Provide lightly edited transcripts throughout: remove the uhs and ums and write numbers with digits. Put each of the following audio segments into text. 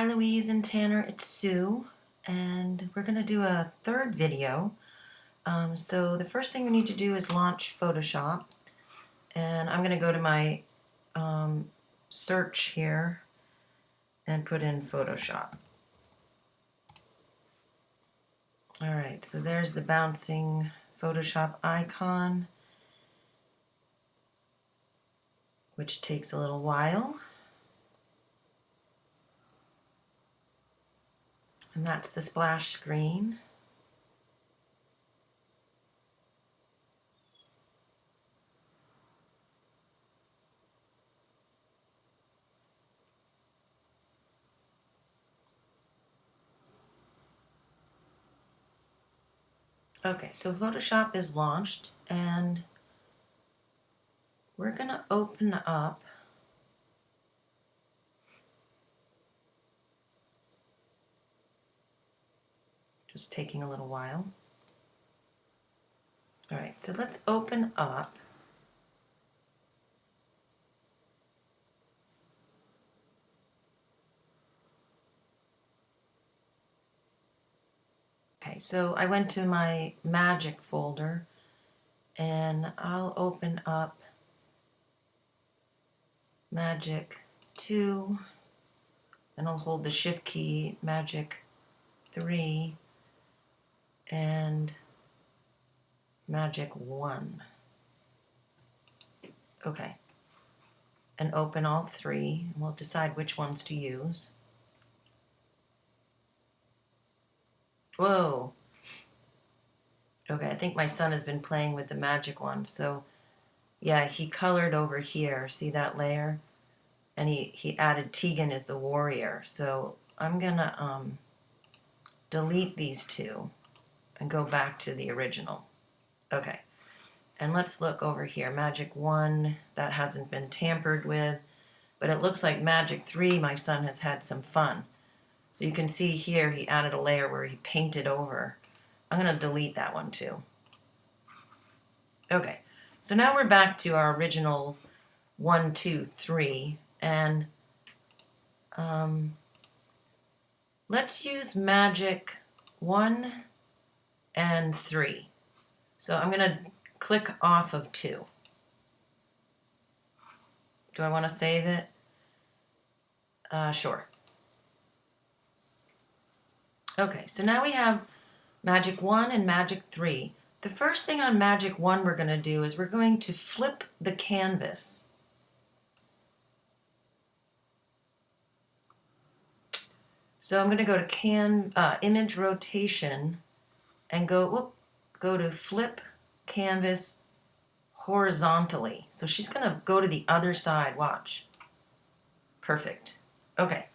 Hi Louise and Tanner, it's Sue, and we're going to do a third video. So the first thing we need to do is launch Photoshop, and I'm going to go to my search here and put in Photoshop. Alright, so there's the bouncing Photoshop icon, which takes a little while. And that's the splash screen. Okay, so Photoshop is launched, and we're going to open up just taking a little while. All right, so let's open up Okay, so I went to my Magic folder, and I'll open up Magic 2, and I'll hold the Shift key, Magic 3, and Magic 1. Okay, and open all three, and we'll decide which ones to use. Whoa! Okay, I think my son has been playing with the Magic one, so yeah, he colored over here. See that layer? And he added Tegan as the warrior. So I'm gonna delete these two and go back to the original. Okay, and let's look over here. Magic 1, that hasn't been tampered with, but it looks like Magic 3, my son has had some fun. So you can see here he added a layer where he painted over. I'm gonna delete that one too. Okay, so now we're back to our original 1, 2, 3, and let's use Magic 1 and 3. So I'm going to click off of 2. Do I want to save it? Sure. Okay, so now we have Magic 1 and Magic 3. The first thing on Magic 1 we're going to do is we're going to flip the canvas. So I'm going to go to Image Rotation and go to Flip Canvas horizontally. So she's going to go to the other side. Watch. Perfect. Okay.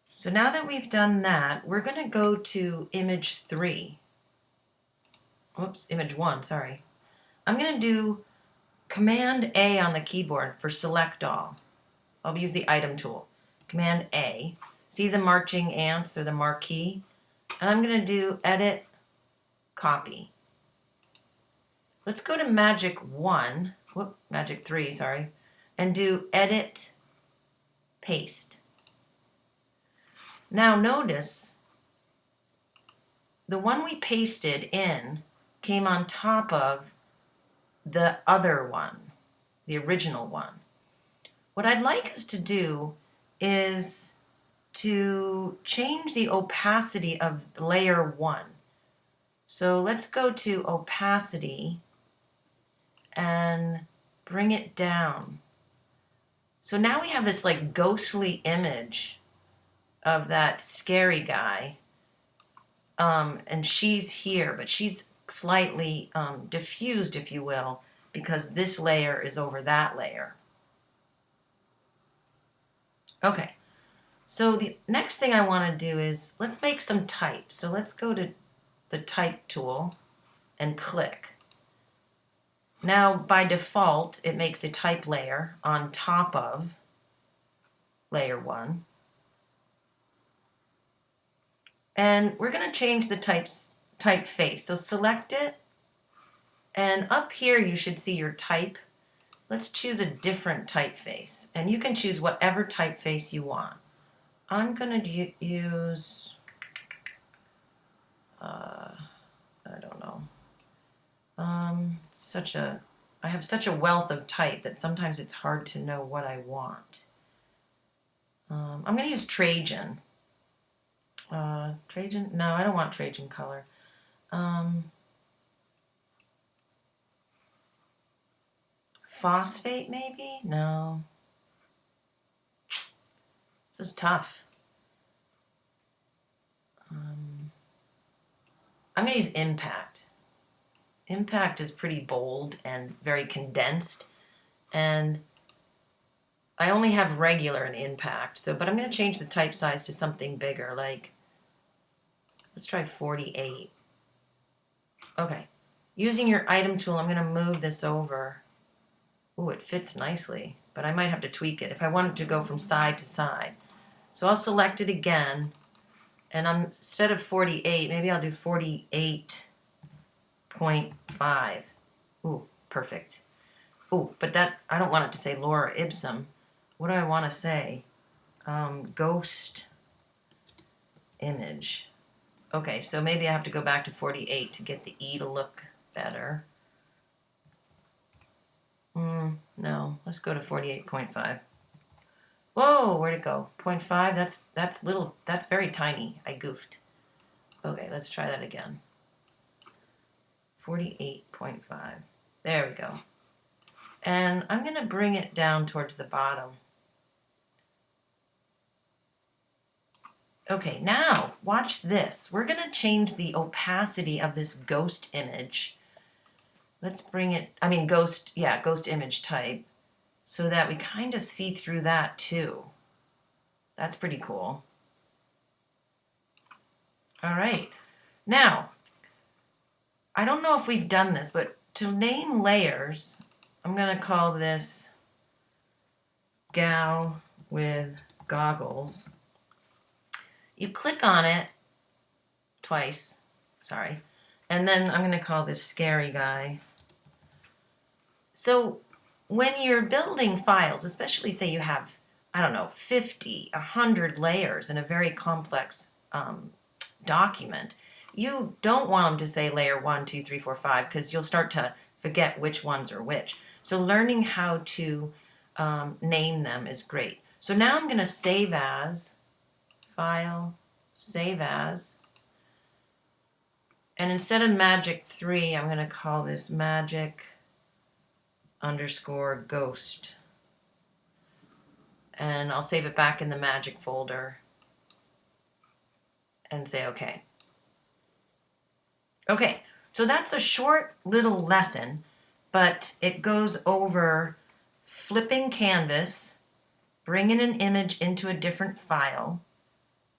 So now that we've done that, we're going to go to Image 3. Oops, Image 1, sorry. I'm going to do Command A on the keyboard for Select All. I'll use the Item tool. Command A. See the marching ants or the marquee? And I'm going to do Edit, Copy. Let's go to Magic 1, Magic 3, sorry, and do Edit, Paste. Now notice the one we pasted in came on top of the other one, the original one. What I'd like us to do is to change the opacity of layer 1. So let's go to opacity and bring it down. So now we have this like ghostly image of that scary guy, and she's here, but she's slightly diffused, if you will, because this layer is over that layer. Okay, so the next thing I want to do is let's make some type. So let's go to the type tool and click. Now by default it makes a type layer on top of layer 1. And we're going to change the typeface. So select it, and up here you should see your type. Let's choose a different typeface, and you can choose whatever typeface you want. I'm going to use, I don't know, I have such a wealth of type that sometimes it's hard to know what I want. I'm going to use Trajan. Trajan? No, I don't want Trajan color. Phosphate, maybe? No. This is tough. I'm going to use Impact. Impact is pretty bold and very condensed, and I only have regular and Impact, but I'm going to change the type size to something bigger, like, let's try 48. Okay. Using your item tool, I'm going to move this over. Ooh, it fits nicely, but I might have to tweak it if I want it to go from side to side. So I'll select it again, and instead of 48, maybe I'll do 48.5. Ooh, perfect. Ooh, but I don't want it to say Laura Ipsum. What do I want to say? Ghost image. Okay, so maybe I have to go back to 48 to get the E to look better. No, let's go to 48.5. Whoa, where'd it go? 0.5? That's little, that's very tiny. I goofed. Okay, let's try that again. 48.5. There we go. And I'm going to bring it down towards the bottom. Okay, now watch this. We're going to change the opacity of this ghost image. Let's bring it, ghost image type, so that we kind of see through that too. That's pretty cool. All right. Now, I don't know if we've done this, but to name layers, I'm going to call this Gal with Goggles. You click on it twice, sorry, and then I'm going to call this Scary Guy. So when you're building files, especially say you have, 50, 100 layers in a very complex document, you don't want them to say layer 1, 2, 3, 4, 5, because you'll start to forget which ones are which. So learning how to name them is great. So now I'm going to save as, file, save as, and instead of magic 3, I'm going to call this magic_ghost. And I'll save it back in the magic folder and say okay. Okay, so that's a short little lesson, but it goes over flipping canvas, bringing an image into a different file,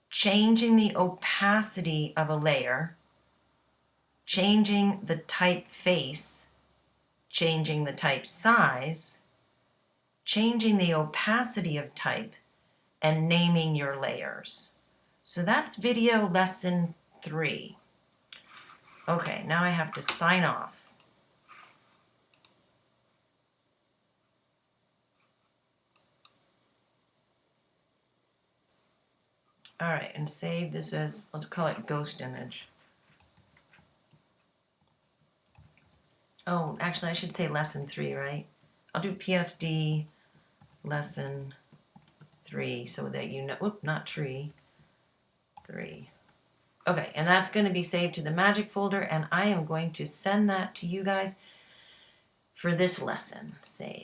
changing the opacity of a layer, changing the typeface, changing the type size, changing the opacity of type, and naming your layers. So that's video lesson 3. Okay, now I have to sign off. All right, and save this as, let's call it ghost image. Oh, actually I should say lesson 3, right? I'll do Psd Lesson 3 so that you know, whoop, not tree, 3. Okay, and that's going to be saved to the magic folder, and I am going to send that to you guys for this lesson. Save.